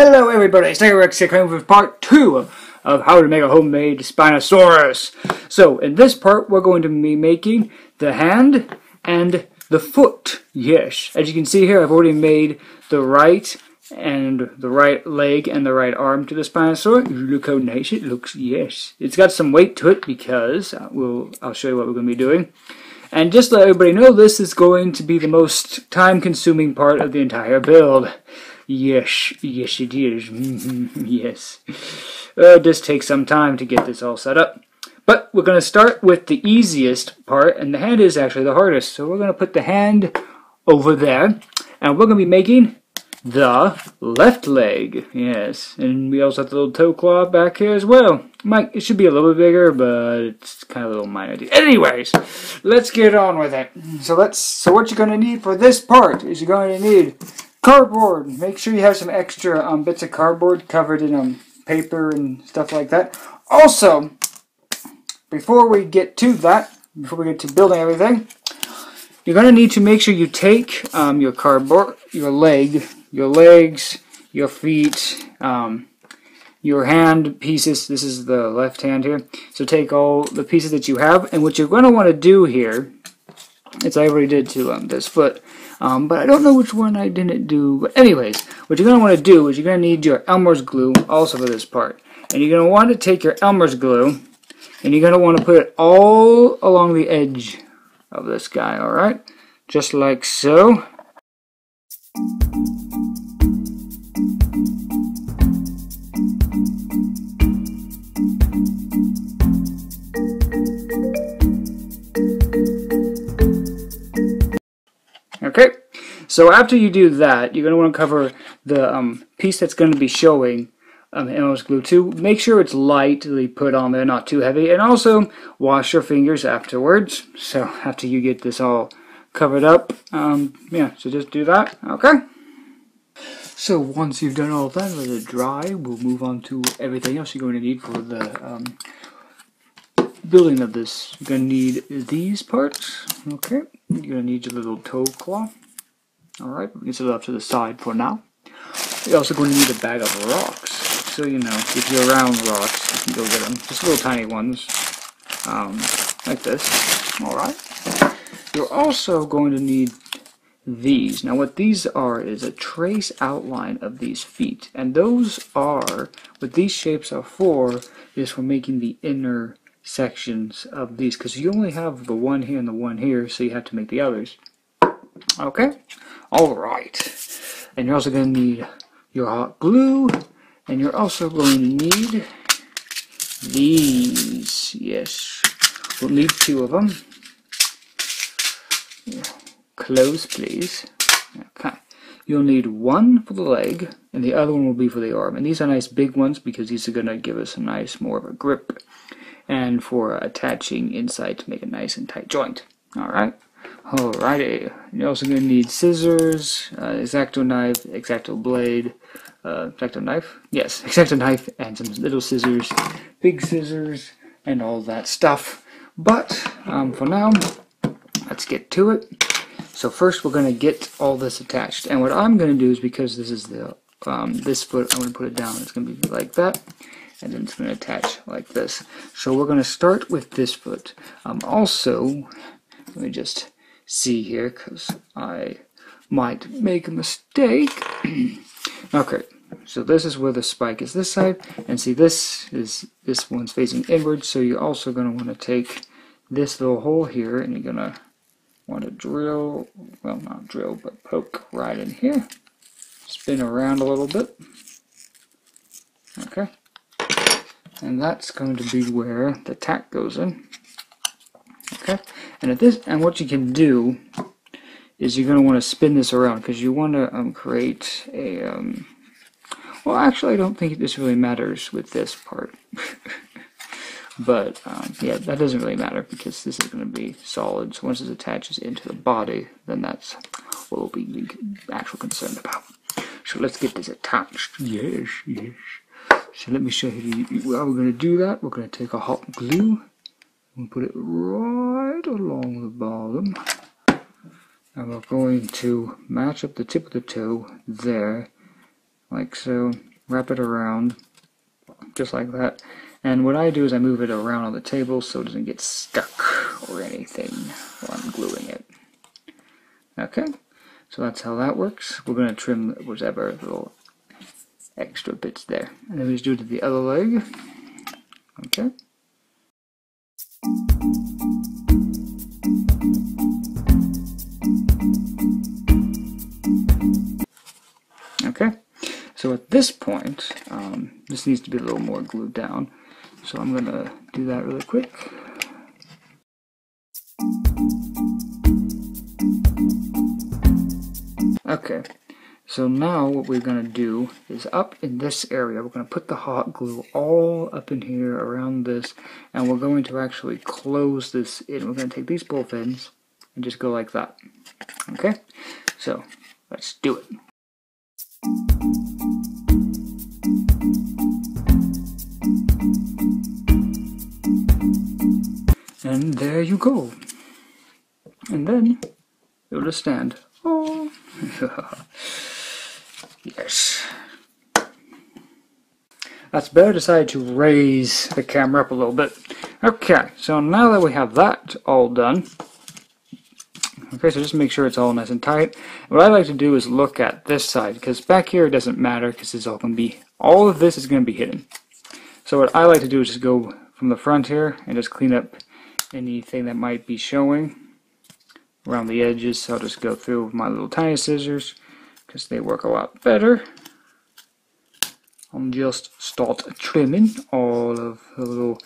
Hello everybody, Rex here coming with part 2 of how to make a homemade Spinosaurus. So in this part we're going to be making the hand and the foot. Yes, as you can see here I've already made the right leg and the right arm to the Spinosaurus. Look how nice it looks. Yes, it's got some weight to it because I'll show you what we're going to be doing. And just to let everybody know, this is going to be the most time-consuming part of the entire build. Yes, yes it is. Yes. It does take some time to get this all set up. But we're going to start with the easiest part, and the hand is actually the hardest. So we're going to put the hand over there, and we're going to be making the left leg. Yes, and we also have the little toe claw back here as well. It should be a little bit bigger, but it's kind of a little minor. Anyways, let's get on with it. So what you're going to need for this part is you're going to need cardboard. Make sure you have some extra bits of cardboard covered in paper and stuff like that. Also, before we get to building everything, you're going to need to make sure you take your cardboard, your legs, your feet, your hand pieces. This is the left hand here. So take all the pieces that you have, and what you're going to want to do here, I already did to this foot, but I don't know which one I didn't do. But anyways, what you're going to want to do is you're going to need your Elmer's glue also for this part. And you're going to want to take your Elmer's glue, and you're going to want to put it all along the edge of this guy, alright? Just like so. Okay, so after you do that, you're going to want to cover the piece that's going to be showing Elmer's glue too. Make sure it's lightly put on there, not too heavy, and also wash your fingers afterwards. So after you get this all covered up, yeah, so just do that, okay? So once you've done all that, let it dry, we'll move on to everything else you're going to need for the building of this. You're going to need these parts, okay? You're going to need your little toe claw. Alright, we can set it up to the side for now. You're also going to need a bag of rocks. So, you know, if you're around rocks, you can go get them. Just little tiny ones, like this. Alright. You're also going to need these. Now what these are is a trace outline of these feet. And those are, what these shapes are for, is for making the inner sections of these, because you only have the one here and the one here, so you have to make the others. Okay? Alright. And you're also going to need your hot glue, and you're also going to need these. Yes. We'll need 2 of them. Close, please. Okay. You'll need one for the leg, and the other one will be for the arm. And these are nice big ones, because these are going to give us a nice, more of a grip, and for attaching inside to make a nice and tight joint. Alright? Alrighty. You're also going to need scissors, X-Acto knife, X-Acto blade, X-Acto knife? Yes, X-Acto knife, and some little scissors, big scissors, and all that stuff. But, for now, let's get to it. So first we're going to get all this attached. And what I'm going to do is, because this is the, this foot, I'm going to put it down. It's going to be like that. And then it's going to attach like this. So we're going to start with this foot. Also, let me just see here, because I might make a mistake. Okay, so this is where the spike is this side, and see this one's facing inward, so you're also going to want to take this little hole here, and you're going to want to drill, well, not drill, but poke right in here. Spin around a little bit. Okay. And that's going to be where the tack goes in. Okay, and what you can do is you're going to want to spin this around, because you want to create a well, actually I don't think this really matters with this part. But yeah, that doesn't really matter, because this is going to be solid. So once it attaches into the body, then that's what we'll be actually concerned about. So let's get this attached. Yes, yes. So let me show you how we're going to do that. We're going to take a hot glue and put it right along the bottom. And we're going to match up the tip of the toe there like so. Wrap it around, just like that. And what I do is I move it around on the table so it doesn't get stuck or anything while I'm gluing it. Okay, so that's how that works. We're going to trim whatever little extra bits there. And then we just do it to the other leg. Okay. Okay, so at this point, this needs to be a little more glued down. So I'm going to do that really quick. Okay, so now what we're going to do is up in this area, we're going to put the hot glue all up in here around this, and we're going to actually close this in. We're going to take these both ends and just go like that. Okay, so let's do it. And there you go. And then it'll just stand. Oh, yes. That's better. Decided to raise the camera up a little bit. Okay, so now that we have that all done, okay, so just make sure it's all nice and tight. What I like to do is look at this side, because back here it doesn't matter, because it's all going to be, all of this is going to be hidden. So what I like to do is just go from the front here and just clean up anything that might be showing around the edges. So I'll just go through with my little tiny scissors, because they work a lot better. I'll just start trimming all of the little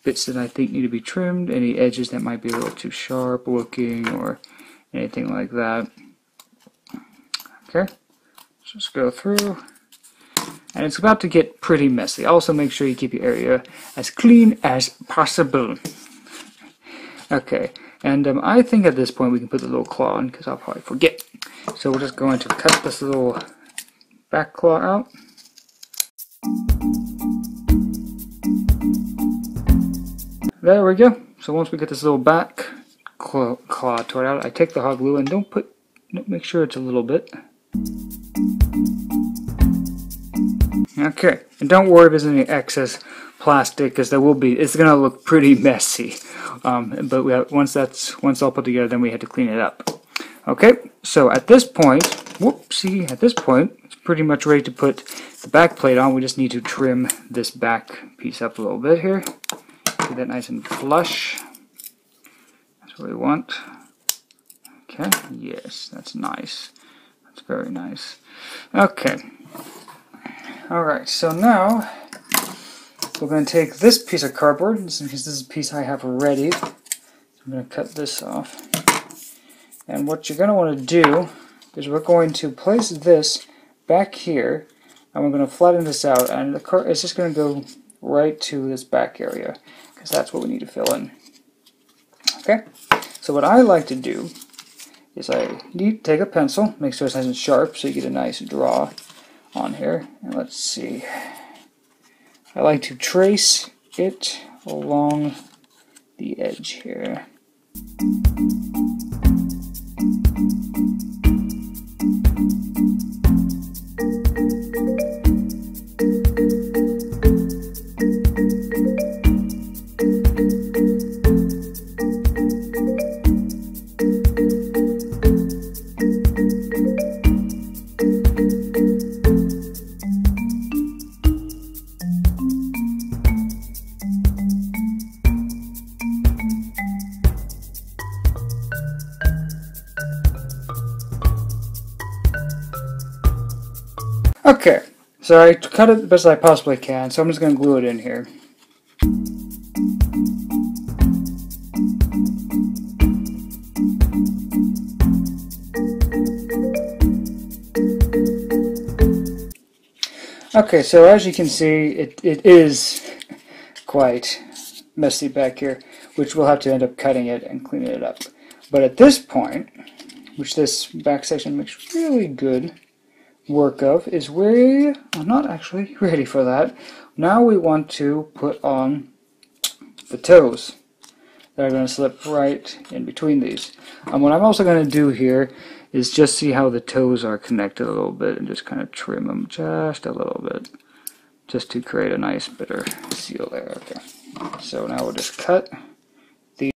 bits that I think need to be trimmed, any edges that might be a little too sharp looking or anything like that. Okay, just go through, and it's about to get pretty messy. Also make sure you keep your area as clean as possible. Okay, and I think at this point we can put the little claw on, because I'll probably forget. So we're just going to cut this little back claw out. There we go. So once we get this little back claw tore out, I take the hot glue and make sure it's a little bit. Okay, and don't worry if there's any excess plastic, because there will be. It's gonna look pretty messy. But once all put together, then we have to clean it up. Okay, so at this point, whoopsie, at this point, it's pretty much ready to put the back plate on. We just need to trim this back piece up a little bit here. Get that nice and flush. That's what we want. Okay, yes, that's nice. That's very nice. Okay. Alright, so now we're going to take this piece of cardboard, this is a piece I have ready. So I'm going to cut this off. And what you're going to want to do is we're going to place this back here, and we're going to flatten this out, and it's just going to go right to this back area, because that's what we need to fill in. Okay, so what I like to do is take a pencil, make sure it's nice and sharp so you get a nice draw on here, and let's see, I like to trace it along the edge here. Okay, so I cut it the best I possibly can, so I'm just going to glue it in here. Okay, so as you can see, it is quite messy back here, which we'll have to end up cutting it and cleaning it up. But at this point, which this back section makes really good work of, is we're not actually ready for that. Now we want to put on the toes that are going to slip right in between these. What I'm also going to do here is just see how the toes are connected a little bit and just kind of trim them just a little bit, just to create a nice better seal there. Okay, so now we'll just cut the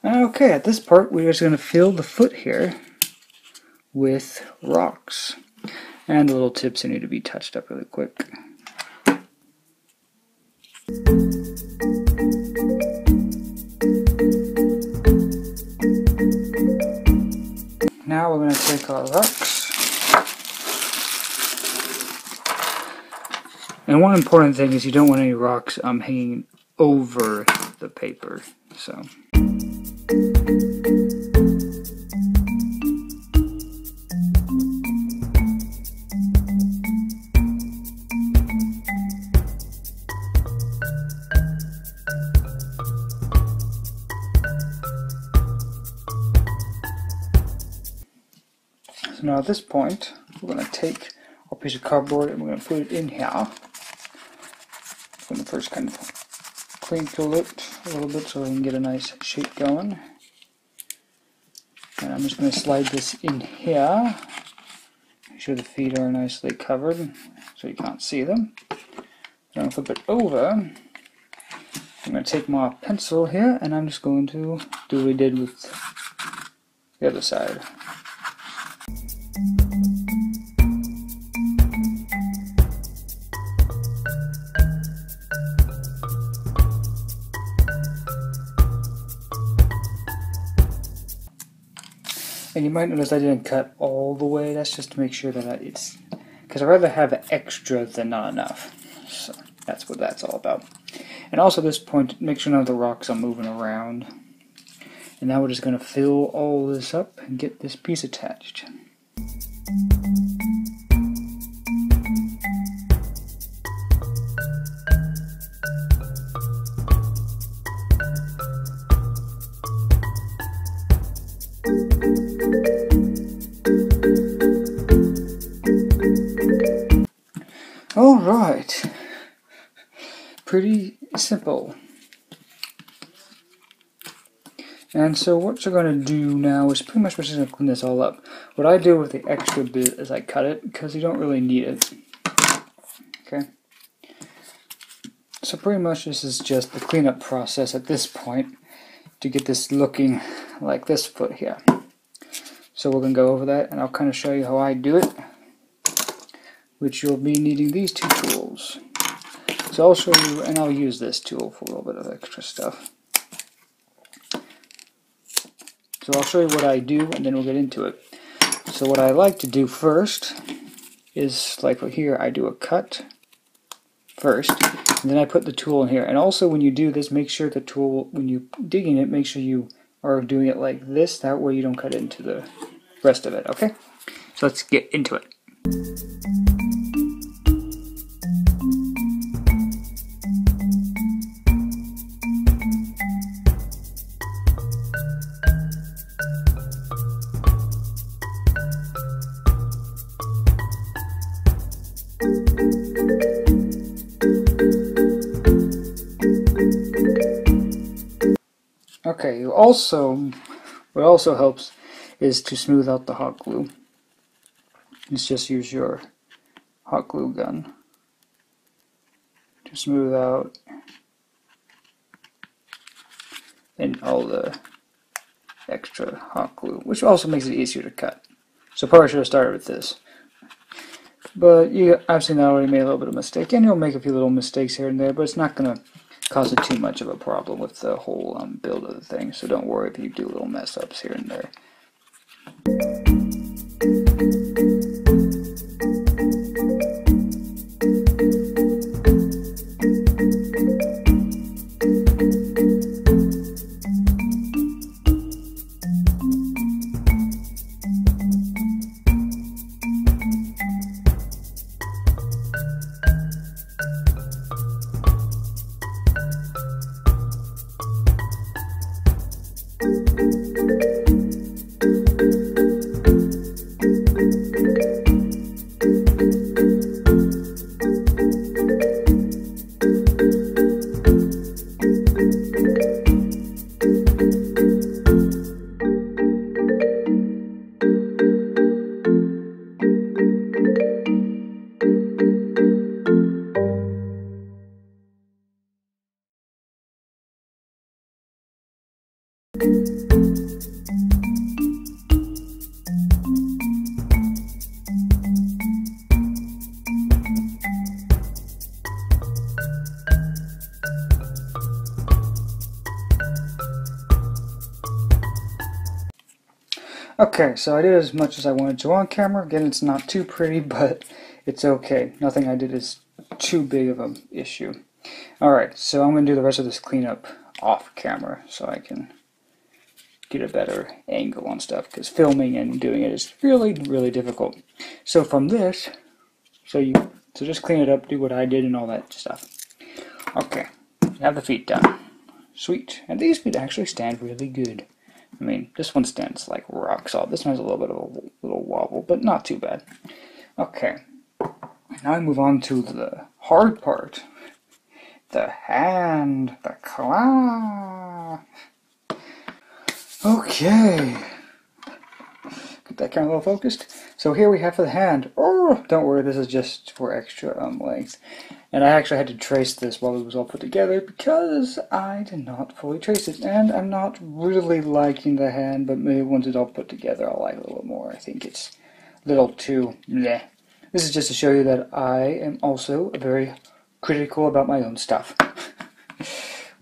Okay, at this part we're just going to fill the foot here with rocks. And the little tips need to be touched up really quick. Now we're going to take our rocks. And one important thing is you don't want any rocks hanging over the paper. So. So now at this point, we're going to take our piece of cardboard and we're going to put it in here. I'm going to first kind of crinkle it a little bit so we can get a nice shape going. And I'm just going to slide this in here. Make sure the feet are nicely covered so you can't see them. I'm going to flip it over. I'm going to take my pencil here and I'm just going to do what we did with the other side. And you might notice I didn't cut all the way. That's just to make sure that it's, because I'd rather have extra than not enough. So that's what that's all about. And also at this point, make sure none of the rocks are moving around. And now we're just going to fill all this up and get this piece attached. Alright, pretty simple. And so what you're going to do now is pretty much we're just going to clean this all up. What I do with the extra bit is I cut it because you don't really need it. Okay. So pretty much this is just the cleanup process at this point to get this looking like this foot here. So we're going to go over that and I'll kind of show you how I do it, which you'll be needing these two tools. So I'll show you, and I'll use this tool for a little bit of extra stuff. So I'll show you what I do and then we'll get into it. So what I like to do first is, like here, I do a cut first, and then I put the tool in here. And also when you do this, make sure the tool, when you dig in it, make sure you are doing it like this, that way you don't cut into the rest of it, okay? So let's get into it. Okay, what also helps is to smooth out the hot glue. Just use your hot glue gun to smooth out and all the extra hot glue, which also makes it easier to cut. So probably should have started with this. But I've seen I already made a little bit of mistake, and you'll make a few little mistakes here and there, but it's not going to cause it too much of a problem with the whole build of the thing, so don't worry if you do little mess ups here and there. Okay, so I did as much as I wanted to on camera. Again, it's not too pretty, but it's okay. Nothing I did is too big of an issue. Alright, so I'm going to do the rest of this cleanup off camera so I can get a better angle on stuff, because filming and doing it is really, really difficult. So from this, so just clean it up, do what I did and all that stuff. Okay, have the feet done. Sweet. And these feet actually stand really good. I mean, this one stands like rock solid. This one has a little bit of a little wobble, but not too bad. Okay, now I move on to the hard part. The hand, the claw. Okay. Get that camera a little focused. So here we have for the hand. Oh, don't worry, this is just for extra length. And I actually had to trace this while it was all put together because I did not fully trace it. And I'm not really liking the hand, but maybe once it's all put together, I'll like it a little more. I think it's a little too meh. This is just to show you that I am also very critical about my own stuff.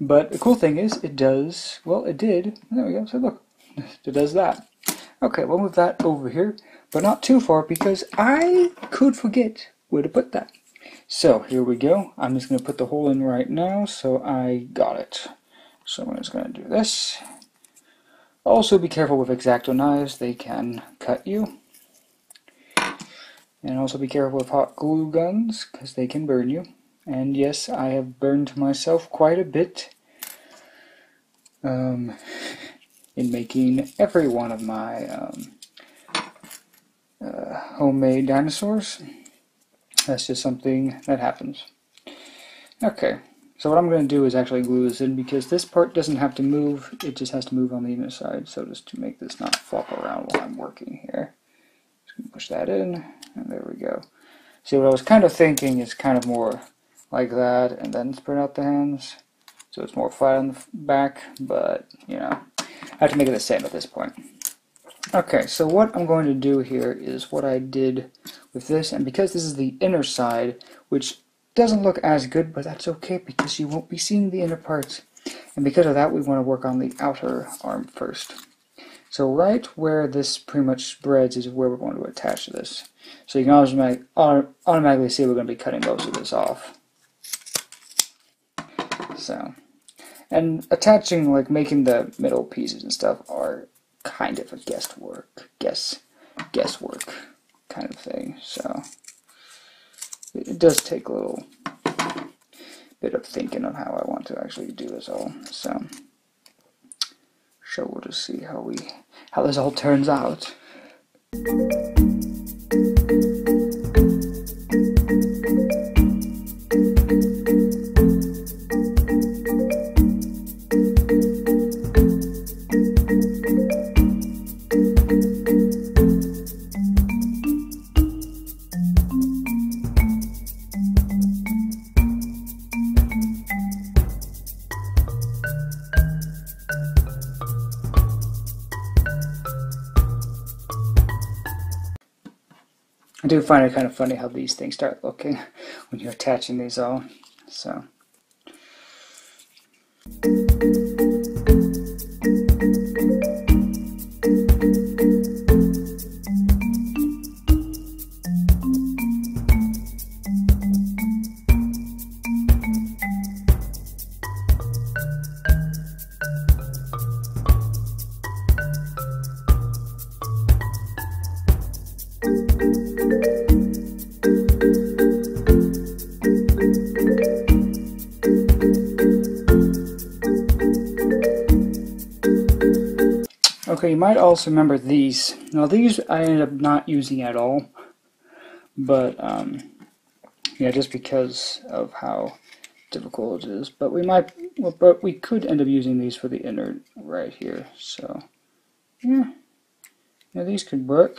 But the cool thing is, it does, well, it did. There we go, so look, it does that. Okay, we'll move that over here, but not too far because I could forget where to put that. So here we go. I'm just going to put the hole in right now, so I got it. So I'm just going to do this. Also be careful with X-Acto knives, they can cut you. And also be careful with hot glue guns, because they can burn you. And yes, I have burned myself quite a bit in making every one of my homemade dinosaurs. That's just something that happens. Okay, so what I'm going to do is actually glue this in because this part doesn't have to move, it just has to move on the inner side. So just to make this not flop around while I'm working here. Just going to push that in, and there we go. See, what I was kind of thinking is kind of more like that, and then spread out the hands. So it's more flat on the back, but, you know, I have to make it the same at this point. Okay, so what I'm going to do here is what I did with this, and because this is the inner side, which doesn't look as good, but that's okay because you won't be seeing the inner parts. And because of that, we want to work on the outer arm first. So right where this pretty much spreads is where we're going to attach to this. So you can automatically see we're going to be cutting most of this off. So, and attaching, like making the middle pieces and stuff are kind of a guesswork kind of thing. So it does take a little bit of thinking of how I want to actually do this all. So we'll just see how this all turns out. do find it kind of funny how these things start looking when you're attaching these all. So. Okay, you might also remember these. Now these I ended up not using at all, but yeah, just because of how difficult it is. But we could end up using these for the inner right here. So yeah, these could work.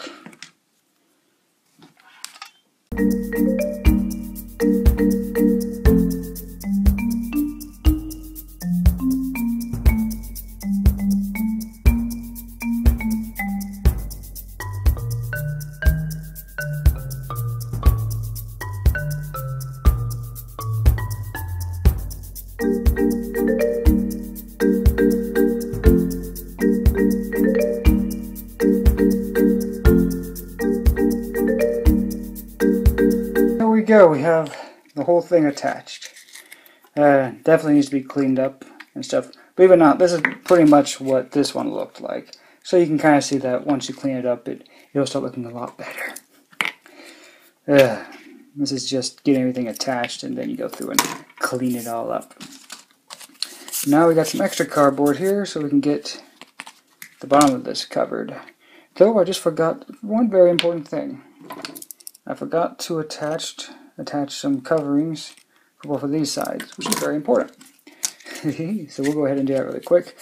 Go, we have the whole thing attached. Definitely needs to be cleaned up and stuff. Believe it or not, this is pretty much what this one looked like. So you can kind of see that once you clean it up, it'll start looking a lot better. This is just getting everything attached, and then you go through and clean it all up. Now we got some extra cardboard here, so we can get the bottom of this covered. Though I just forgot one very important thing. I forgot to attach some coverings for both of these sides, which is very important. So we'll go ahead and do that really quick.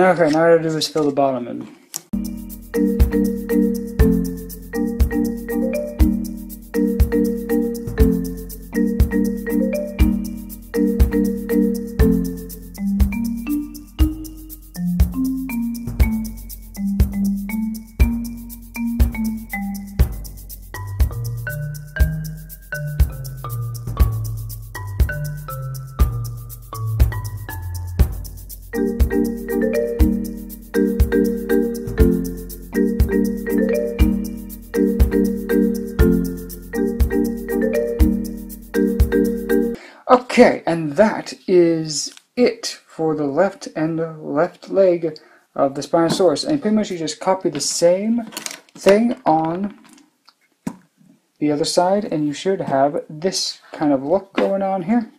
Okay, now all I gotta do is fill the bottom in. Okay, and that is it for the left leg of the Spinosaurus. And pretty much you just copy the same thing on the other side, and you should have this kind of look going on here.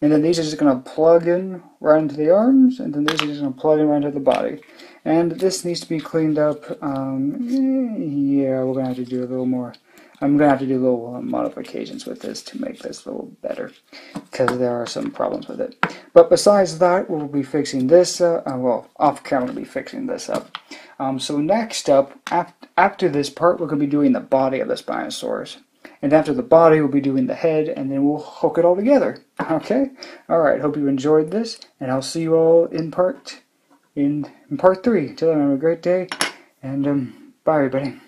And then these are just going to plug in right into the arms, and then these are just going to plug in right into the body. And this needs to be cleaned up. Yeah, we're going to have to do a little more. I'm going to have to do little modifications with this to make this a little better, because there are some problems with it. But besides that, we'll be fixing this, well, off camera we'll be fixing this up. So next up, after this part, we're going to be doing the body of the Spinosaurus. And after the body, we'll be doing the head, and then we'll hook it all together. Okay? Alright, hope you enjoyed this, and I'll see you all in part 3. Till then, have a great day, and bye everybody.